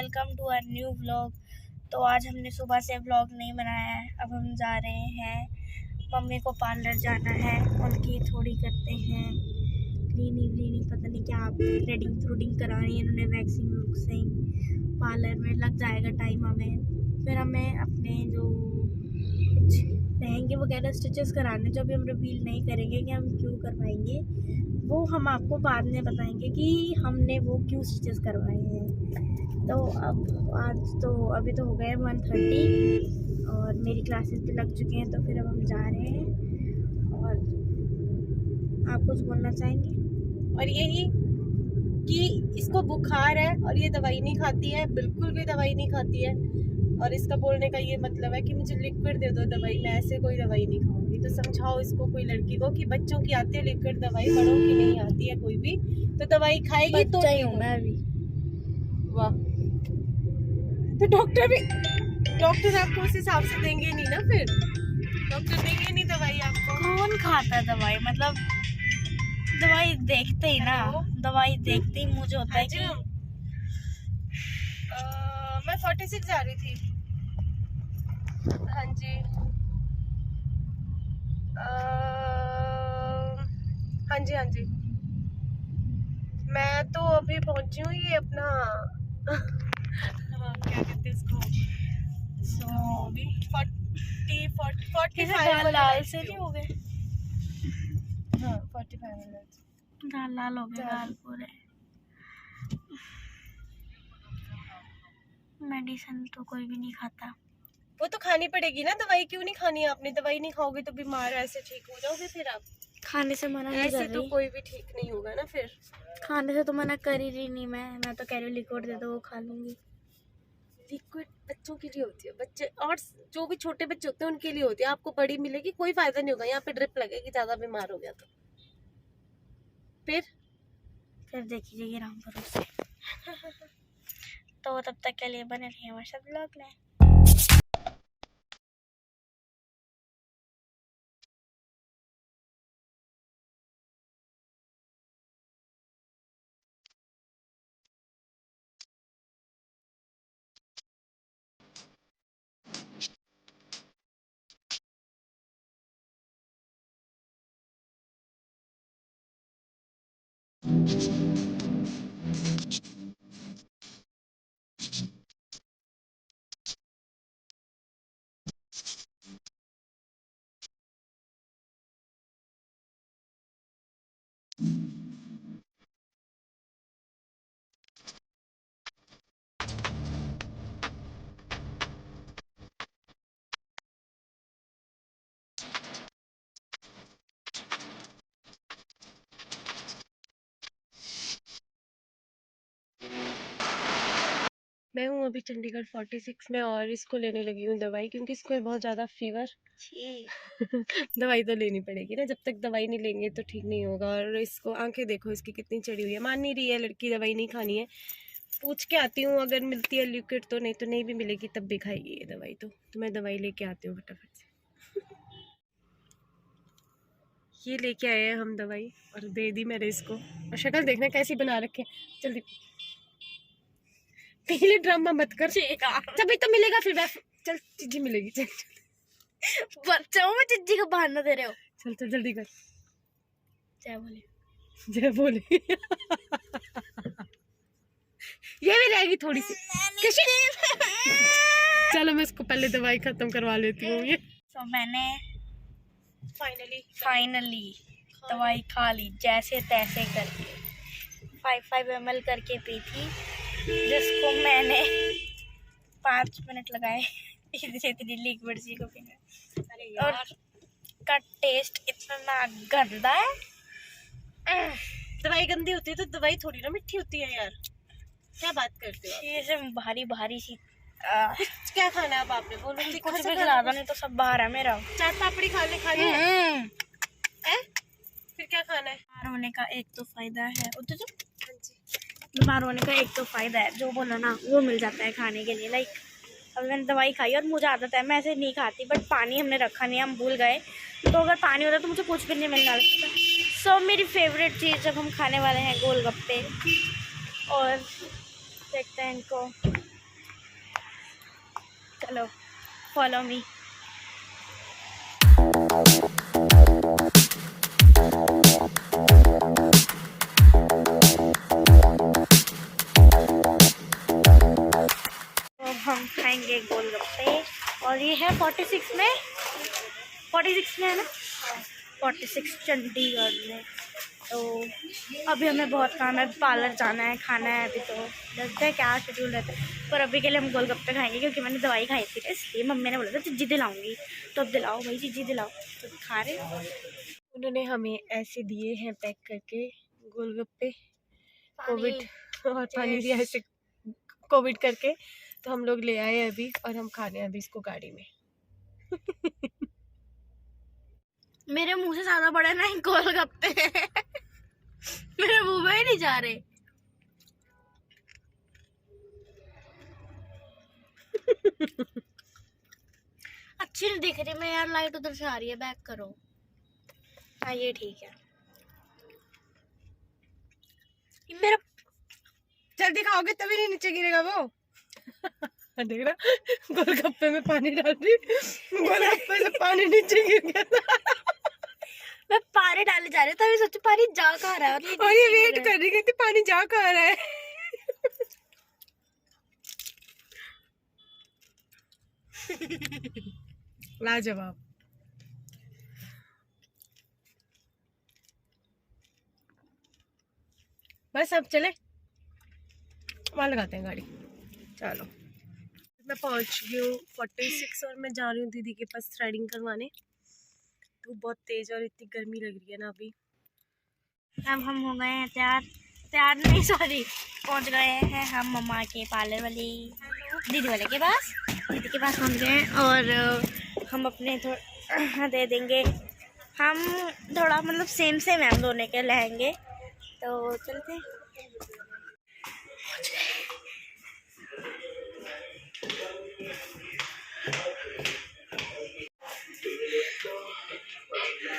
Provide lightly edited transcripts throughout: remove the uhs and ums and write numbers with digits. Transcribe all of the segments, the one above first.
Welcome to our new vlog. तो आज हमने सुबह से व्लॉग नहीं बनाया है। अब हम जा रहे हैं, मम्मी को पार्लर जाना है, उनकी थोड़ी करते हैं क्लीनिंग पता नहीं क्या थ्रेडिंग करानी है इन्होंने, वैक्सिंग पार्लर में लग जाएगा टाइम हमें। फिर हमें अपने जो कुछ लहंगे वगैरह स्टिचेस कराने, जो भी हम रिवील नहीं करेंगे कि हम क्यों करवाएंगे, वो हम आपको बाद में बताएंगे कि हमने वो क्यों स्टिचेस करवाए हैं। तो अब आज तो अभी तो हो गए 1:30 और मेरी क्लासेस भी लग चुकी हैं, तो फिर अब हम जा रहे हैं। और आप कुछ बोलना चाहेंगे? और यही कि इसको बुखार है और ये दवाई नहीं खाती है, बिल्कुल भी दवाई नहीं खाती है। और इसका बोलने का ये मतलब है कि मुझे लिक्विड दे दो दवाई, मैं ऐसे कोई दवाई नहीं खाऊंगी। तो समझाओ इसको, कोई लड़की को, कि बच्चों की आती है लिक्विड दवाई, बड़ों की नहीं आती है कोई भी। तो दवाई खाएगी तो बच्चा ही हूँ मैं अभी। वाह, तो डॉक्टर आपको उस हिसाब से देंगे नहीं ना, फिर डॉक्टर देंगे नहीं दवाई आपको। कौन खाता है दवाई? मतलब दवाई देखते ही ना, दवाई देखते ही मुझे होता है कि मैं 46 जा रही थी। हाँ जी, हाँ जी मैं तो अभी पहुंची हूँ। ये अपना क्या कहते हैं इसको, अभी 45 लाल से नहीं हो गए? हाँ 45 मिनट लाल हो गए गाल पूरे। मेडिसिन तो कोई भी नहीं खाता। वो तो खानी पड़ेगी ना दवाई, क्यों नहीं खानी है आपने? दवाई नहीं खाओगे तो बीमार ऐसे ठीक हो जाओगे फिर आप। खाने से मना नहीं कर ऐसे रही, तो कोई भी ठीक नहीं होगा ना फिर। खाने से तो मना कर ही रही नहीं मैं तो कह रही हूँ लिक्विड दे दो, वो खा लूंगी। लिक्विड बच्चों के लिए होती है, बच्चे और जो भी छोटे बच्चे होते हैं उनके लिए होती है। आपको बड़ी मिलेगी, कोई फायदा नहीं होगा। यहाँ पे ड्रिप लगेगी, ज्यादा बीमार हो गया तो फिर देखिए राम भरोसे। तो तब तक के लिए बने रहिए हमारे साथ ब्लॉग में। मैं हूँ अभी चंडीगढ़ 46 में और इसको लेने लगी हूँ दवाई, क्योंकि इसको है बहुत ज़्यादा फीवर। दवाई तो लेनी पड़ेगी ना, जब तक दवाई नहीं लेंगे तो ठीक नहीं होगा। और इसको आंखें देखो इसकी कितनी चढ़ी हुई है, मान नहीं रही है लड़की दवाई नहीं खानी है। पूछ के आती हूँ, अगर मिलती है लिक्विड तो, नहीं तो नहीं भी मिलेगी तब भी खाएगी ये दवाई। तो मैं दवाई लेके आती हूँ फटाफट से। ये लेके आए हैं हम दवाई और दे दी मैंने इसको। और शक्ल देखना कैसी बना रखे, जल्दी पहले ड्रामा मत कर, तभी तो मिलेगा फिर। चल चीजी मिलेगी, चल बच्चों में चिज्जी का बहाना दे रहे हो। चल चल जल्दी कर। जय बोले, जय बोले। ये भी रहेगी थोड़ी सी। चलो मैं इसको पहले दवाई खत्म करवा लेती हूँ। ये तो मैंने फाइनली दवाई खा ली, जैसे तैसे करके 5 ml करके पी थी, जिसको मैंने 5 मिनट लगाए इतनी लिक्विड सी को पीने। और का टेस्ट इतना गंदा है। दवाई गंदी होती है तो दवाई थोड़ी ना मिठी होती है यार, क्या बात करते हो? ये सब भारी भारी सी। क्या खाना है अब आपने? बोलो कुछ भी खिला दो, नहीं तो सब बाहर है मेरा। चाट पापड़ी खाने फिर क्या खाना है? बीमार होने का एक तो फायदा है, बीमार होने का एक तो फायदा है, जो बोला ना वो मिल जाता है खाने के लिए। लाइक अब मैंने दवाई खाई और मुझे आदत है, मैं ऐसे नहीं खाती, बट पानी हमने रखा नहीं, हम भूल गए। तो अगर पानी होता तो मुझे कुछ भी नहीं मिलना। सो मेरी फेवरेट चीज़ जब हम खाने वाले हैं गोलगप्पे, और देखते हैं इनको चलो फॉलो मी। अब हम खाएंगे गोलगप्पे और ये है 46 में है ना, 46 चंडीगढ़ में। तो अभी हमें बहुत काम है, पार्लर जाना है, खाना है, अभी तो देखते हैं क्या शेड्यूल रहता है। पर अभी के लिए हम गोलगप्पे खाएंगे क्योंकि मैंने दवाई खाई थी, इसलिए मम्मी ने बोला था चीज़ी दिलाऊंगी, तो अब दिलाओ भाई, चीज़ी दिलाओ, तो खा रहे हैं। उन्होंने हमें ऐसे दिए हैं पैक करके गोलगप्पे, कोविड और पानी दिया ऐसे कोविड करके। तो हम लोग ले आए अभी और हम खाने हैं अभी इसको गाड़ी में। मेरे मुंह से ज्यादा बड़े ना गोलगप्पे मेरे मुंह में ही नहीं जा रहे। अच्छी नहीं दिख रही मैं यार, लाइट उधर से आ रही है, बैक करो। हाँ ये ठीक है। मेरा जल्दी खाओगे तभी नहीं नीचे गिरेगा वो। देख रहा गोलगप्पे में पानी डाल दी, गोलगप्पे से पानी नीचे गिर गया था। मैं पानी डालने जा रही तभी सोचो पानी जा कहाँ रहा है, और ये वेट कर रही थी पानी जा कहाँ रहा है। लाजवाब। बस अब चले, वहाँ लगाते हैं गाड़ी। चलो मैं पहुंच गई हूँ 46 और मैं जा रही हूँ दीदी के पास थ्रेडिंग करवाने। तो बहुत तेज और इतनी गर्मी लग रही है ना अभी। अब हम हो गए हैं तैयार नहीं सॉरी, पहुंच गए हैं हम मम्मा के पार्लर वाली दीदी वाले के पास, दीदी के पास पहुंच गए हैं। और हम अपने थोड़ा दे देंगे, हम थोड़ा मतलब सेम है हम दोनों के लहंगे। तो चलते हैं।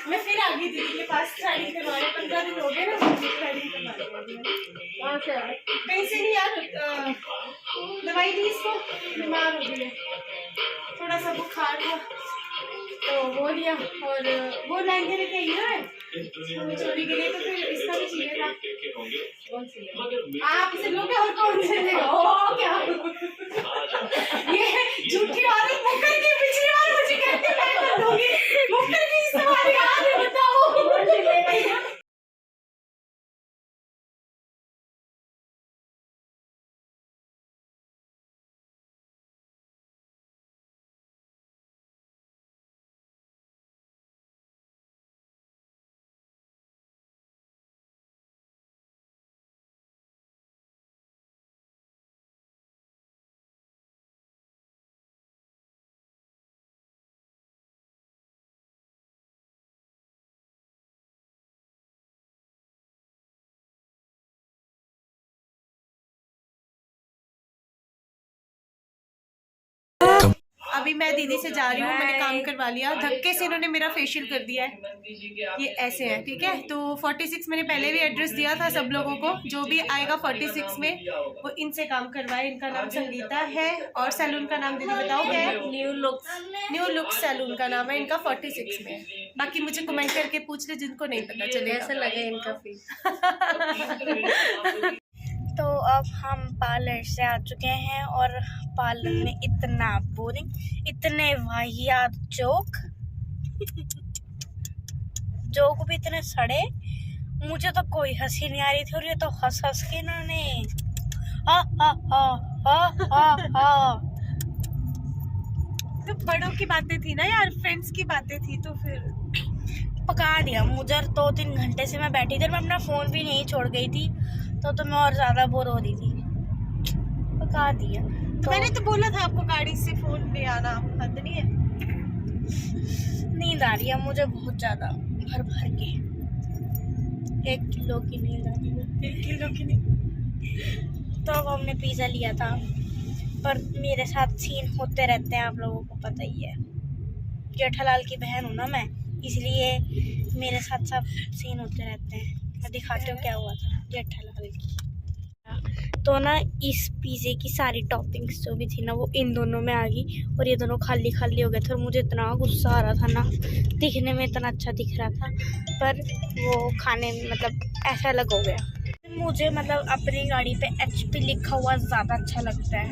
मैं फिर आ गई दीदी के पास थ्रेडिंग करवाने। 15 दिन हो गए ना थ्रेडिंग करवाने। वहाँ से कहीं से नहीं यार, दवाई दी इसको, बीमार हो गई है, थोड़ा सा बुखार था तो वो लिया। और वो लहंगे लेके आई ना चोरी के लिए, तो फिर इसका भी चाहिए था। कौन सी आप इसे लोगे और कौन से लेगा? ओ क्या ये झूठी औरत मुक्कर की पिछली बार मुझे कहती मैं कर दूंगी, मुक्कर की इस बार याद है, बताओ। अभी मैं दीदी से जा रही हूँ, मैंने काम करवा लिया। धक्के से इन्होंने मेरा फेशियल कर दिया है, ये ऐसे है ठीक है। तो 46 मैंने पहले भी एड्रेस दिया था सब लोगों को, जो भी आएगा 46 में वो इनसे काम करवाए। इनका नाम संगीता है और सैलून का नाम दीदी बताओ क्या है? न्यू लुक्स सैलून का नाम है इनका, 46 में। बाकी मुझे कमेंट करके पूछ ले जिनको नहीं पता चले ऐसा लगे इनका फीस। तो अब हम पार्लर से आ चुके हैं और पार्लर में इतना बोरिंग, इतने वाहियात जोक भी इतने सड़े, मुझे तो कोई हंसी नहीं आ रही थी और ये तो हंस हंस के इन्होंने हा हा हा हा हा हा। तो बड़ों की बातें थी ना यार, फ्रेंड्स की बातें थी, तो फिर पका दिया मुझे। 2-3 घंटे से मैं बैठी थी, मैं अपना फोन भी नहीं छोड़ गई थी, तो मैं और ज्यादा बोर हो रही थी, पका दिया। तो मैंने तो बोला था आपको गाड़ी से फोन ले आना, हद नहीं है। नींद आ रही है मुझे बहुत ज्यादा, भर भर के 1 किलो की नींद आ रही है। 1 किलो की नहीं। तो अब हमने पिज्जा लिया था, पर मेरे साथ सीन होते रहते हैं, आप लोगों को पता ही है, जेठालाल की बहन हूँ ना मैं, इसलिए मेरे साथ सब सीन होते रहते हैं। मैं दिखाती हूँ क्या हुआ था जेठालाल की। तो ना इस पिज़्ज़े की सारी टॉपिंग्स जो भी थी ना वो इन दोनों में आ गई और ये दोनों खाली खाली हो गए थे और मुझे इतना गुस्सा आ रहा था ना, दिखने में इतना अच्छा दिख रहा था पर वो खाने में मतलब ऐसा अलग हो गया। मुझे मतलब अपनी गाड़ी पे HP लिखा हुआ ज़्यादा अच्छा लगता है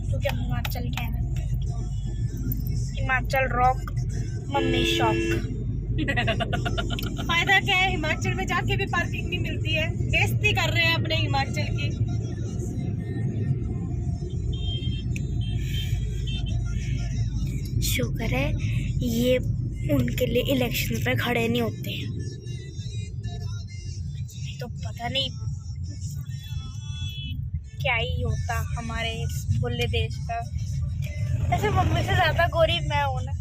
क्योंकि हम हिमाचल के हैं, हिमाचल रॉक मम्मी शॉक। फायदा क्या है, हिमाचल में जाके भी पार्किंग नहीं मिलती है, बेइज्जती कर रहे हैं अपने हिमाचल की। शुक्र है ये उनके लिए इलेक्शन पे खड़े नहीं होते हैं, तो पता नहीं क्या ही होता हमारे इस भोले देश का। ऐसे मम्मी से ज़्यादा गोरी मैं हूँ ना,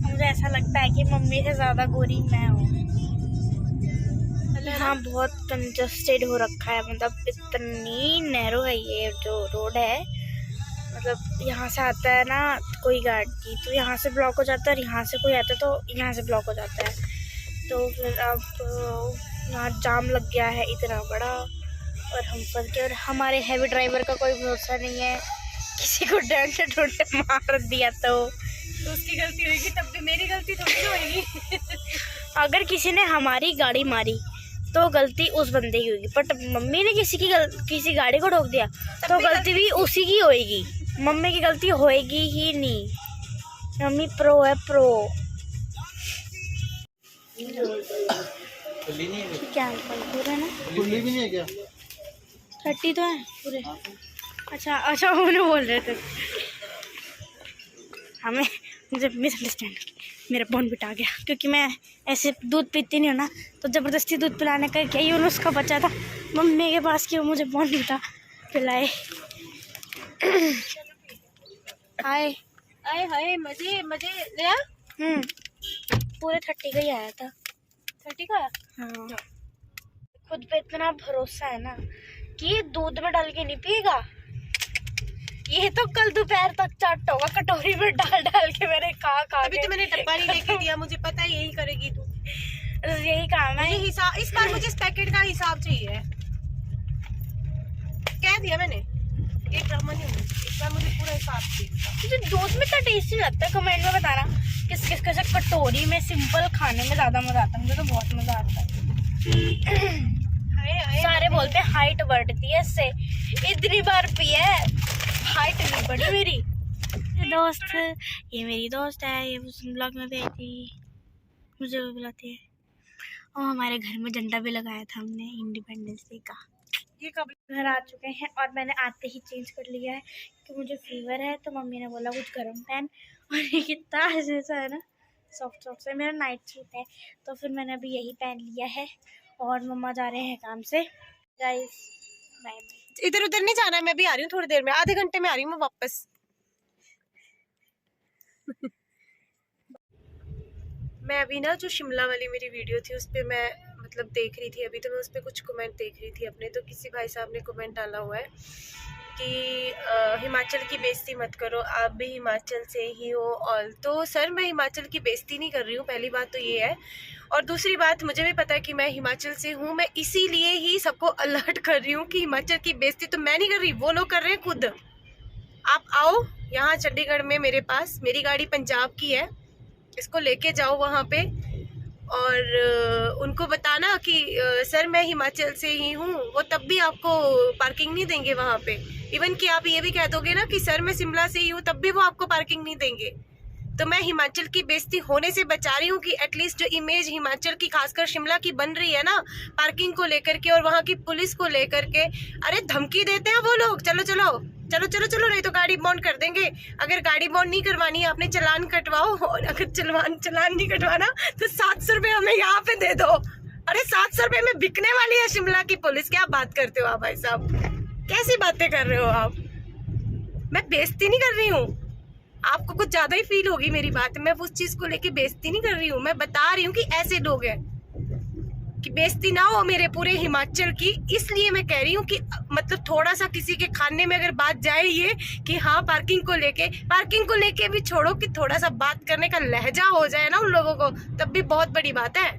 मुझे ऐसा लगता है कि मम्मी से ज़्यादा गोरी मैं हूँ। यहाँ बहुत कंजस्टेड हो रखा है, मतलब इतनी नैरो है ये जो रोड है, मतलब यहाँ से आता है ना कोई गाड़ी तो यहाँ से ब्लॉक हो जाता है और यहाँ से कोई आता है तो यहाँ से ब्लॉक हो जाता है। तो फिर अब यहाँ जाम लग गया है इतना बड़ा और हम फंस गए और हमारे हैवी ड्राइवर का कोई भरोसा नहीं है, किसी को डंडे से ढूंढे मार दिया तो उसकी गलती होगी, तब भी मेरी गलती थोड़ी होगी। अगर किसी ने हमारी गाड़ी मारी तो गलती उस बंदे की होगी, बट मम्मी ने किसी गाड़ी को ठोक दिया तो गलती भी उसी की होएगी, मम्मी की गलती होएगी ही नहीं। मम्मी प्रो है, प्रो। क्या पूरा ना खुली भी नहीं है क्या? 30 तो है पूरे। अच्छा अच्छा उन्हें बोल रहे थे हमें, मुझे मिसअंडरस्टैंड, मेरा बॉर्नविटा आ गया क्योंकि मैं ऐसे दूध पीती नहीं हूँ ना, तो ज़बरदस्ती दूध पिलाने का क्या ही उसका बचा था मम्मी के पास कि वो मुझे बॉर्नविटा पिलाए। हाय आए हाय, मजे मजे लिया। पूरे 30 का ही आया था। 30 का? हाँ, खुद पे इतना भरोसा है ना कि ये दूध में डाल के नहीं पिएगा, ये तो कल दोपहर तक चट होगा कटोरी में डाल डाल के मैंने खा अभी तो मैंने डब्बा नहीं लेके दिया, मुझे पता है यही करेगी तू, यही काम है। मुझे हिसाब इस बार, मुझे इस पैकेट का हिसाब चाहिए, कह दिया मैंने, एक ड्रामा नहीं होगा इस बार, मुझे पूरा हिसाब चाहिए। मुझे दूध में इतना टेस्टी लगता है, कमेंट में बताना किस किस कैसे कटोरी में सिंपल खाने में ज्यादा मजा आता है, मुझे तो बहुत मजा आता है। सारे बोलते हैं हाइट बढ़ती है इससे, इतनी बार पिया है हाइट नहीं बढ़ी मेरी। ये मेरी दोस्त है, ये उस ब्लॉग में गई थी, मुझे वो बुलाती है, और हमारे घर में झंडा भी लगाया था हमने इंडिपेंडेंस डे का। ये कब घर आ चुके हैं और मैंने आते ही चेंज कर लिया है कि मुझे फीवर है, तो मम्मी ने बोला कुछ गर्म पहन, और ये कितना ऐसा है ना सॉफ्ट सॉफ्ट से, मेरा नाइट सूट है तो फिर मैंने अभी यही पहन लिया है और मम्मा जा रहे हैं काम से। Guys bye bye. इधर उधर नहीं जाना है, मैं भी आ रही हूँ थोड़ी देर में, आधे घंटे में आ रही हूँ मैं वापस। मैं अभी ना जो शिमला वाली मेरी वीडियो थी उस पर मैं मतलब देख रही थी, अभी तो मैं उस पर कुछ कमेंट देख रही थी अपने, तो किसी भाई साहब ने कमेंट डाला हुआ है कि हिमाचल की बेइज्जती मत करो, आप भी हिमाचल से ही हो ऑल। तो सर मैं हिमाचल की बेइज्जती नहीं कर रही हूँ, पहली बात तो ये है, और दूसरी बात मुझे भी पता है कि मैं हिमाचल से हूँ, मैं इसीलिए ही सबको अलर्ट कर रही हूँ कि हिमाचल की बेइज्जती तो मैं नहीं कर रही, वो लोग कर रहे हैं खुद। आप आओ यहाँ चंडीगढ़ में मेरे पास, मेरी गाड़ी पंजाब की है, इसको लेके जाओ वहाँ पे और उनको बताना कि सर मैं हिमाचल से ही हूँ, वो तब भी आपको पार्किंग नहीं देंगे वहाँ पे। इवन कि आप ये भी कह दोगे ना कि सर मैं शिमला से ही हूँ, तब भी वो आपको पार्किंग नहीं देंगे। तो मैं हिमाचल की बेइज्जती होने से बचा रही हूँ कि एटलीस्ट जो इमेज हिमाचल की खासकर शिमला की बन रही है ना पार्किंग को लेकर के और वहाँ की पुलिस को लेकर के, अरे धमकी देते हैं वो लोग, चलो चलो चलो चलो चलो नहीं तो गाड़ी बॉन्ड कर देंगे। अगर गाड़ी बॉन्ड नहीं करवानी है आपने चलान कटवाओ, और अगर चलान नहीं कटवाना तो 700 रुपये हमें यहाँ पे दे दो। अरे 700 रुपये में बिकने वाली है शिमला की पुलिस, क्या बात करते हो आप भाई साहब, कैसी बातें कर रहे हो आप। मैं बेइज्जती नहीं कर रही हूँ, आपको कुछ ज्यादा ही फील होगी मेरी बात, मैं उस चीज को लेके बेइज्जती नहीं कर रही हूँ, मैं बता रही हूँ कि ऐसे लोग हैं कि बेइज्जती ना हो मेरे पूरे हिमाचल की। इसलिए मैं कह रही हूँ कि मतलब थोड़ा सा किसी के खाने में अगर बात जाए ये कि हाँ पार्किंग को लेके भी छोड़ो, कि थोड़ा सा बात करने का लहजा हो जाए ना उन लोगों को, तब भी बहुत बड़ी बात है।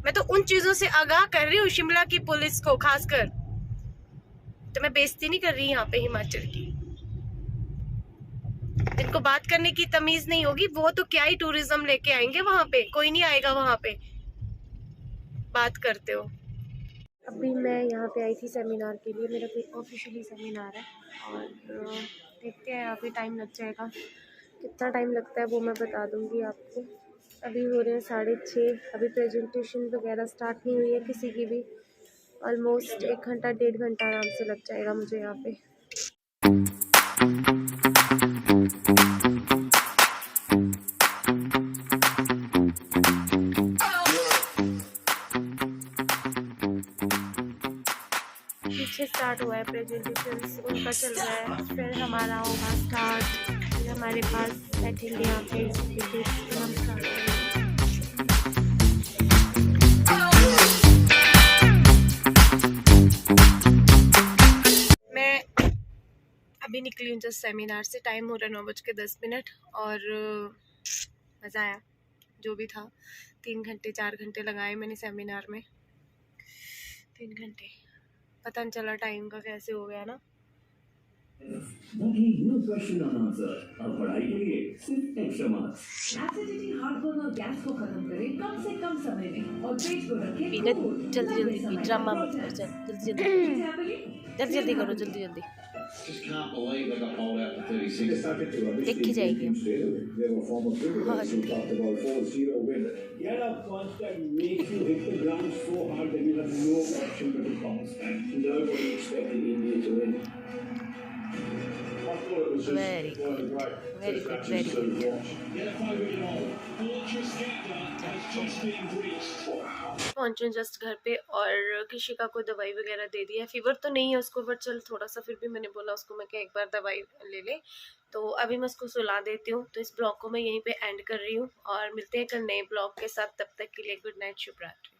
मैं तो उन चीजों से आगाह कर रही हूँ शिमला की पुलिस को खासकर, तो मैं बेइज्जती नहीं कर रही यहाँ पे हिमाचल की। जिनको बात करने की तमीज नहीं होगी वो तो क्या ही टूरिज्म लेके आएंगे वहां पे, कोई नहीं आएगा वहां पे बात करते हो। अभी मैं यहाँ पे आई थी सेमिनार के लिए, मेरा कोई ऑफिशियली सेमिनार है और देखते हैं अभी टाइम लग जाएगा, कितना टाइम लगता है वो मैं बता दूंगी आपको। अभी हो रहे हैं 6:30, अभी प्रेजेंटेशन वगैरह स्टार्ट नहीं हुई है किसी की भी। ऑलमोस्ट 1 घंटा 1.5 घंटा आराम से लग जाएगा मुझे यहाँ पे। पीछे स्टार्ट हुआ है प्रेजेंटेशंस, उनका चल रहा है, फिर हमारा होगा स्टार्ट, फिर हमारे पास बैठेंगे यहाँ पे हम स्टार्ट करेंगे। मैं अभी निकली हूँ जस्ट सेमिनार से, टाइम हो रहा है 9:10 और मज़ा आया जो भी था। 3 घंटे 4 घंटे लगाए मैंने सेमिनार में, 3 घंटे पता नहीं चला टाइम का कैसे हो गया ना। और पढ़ाई के लिए सिर्फ एक्स्ट्रा मार्क्स। एसिडिटी, हार्टबर्न और गैस को खत्म करे कम से कम समय में और पेट को रखे जल्दी जल्दी पी, ड्रामा मत कर, जल्दी जल्दी करो, जल्दी जल्दी देखी जाएगी। Very good very good very good. पहुंचे जस्ट घर पे और कृषिका को दवाई वगैरह दे दी है। फीवर तो नहीं है उसको, बट चल थोड़ा सा फिर भी मैंने बोला उसको मैं क्या एक बार दवाई ले ले, तो अभी मैं उसको सुला देती हूँ। तो इस ब्लॉग को मैं यहीं पे एंड कर रही हूँ और मिलते हैं कल नए ब्लॉग के साथ, तब तक के लिए गुड नाइट, शुभ रात्रि।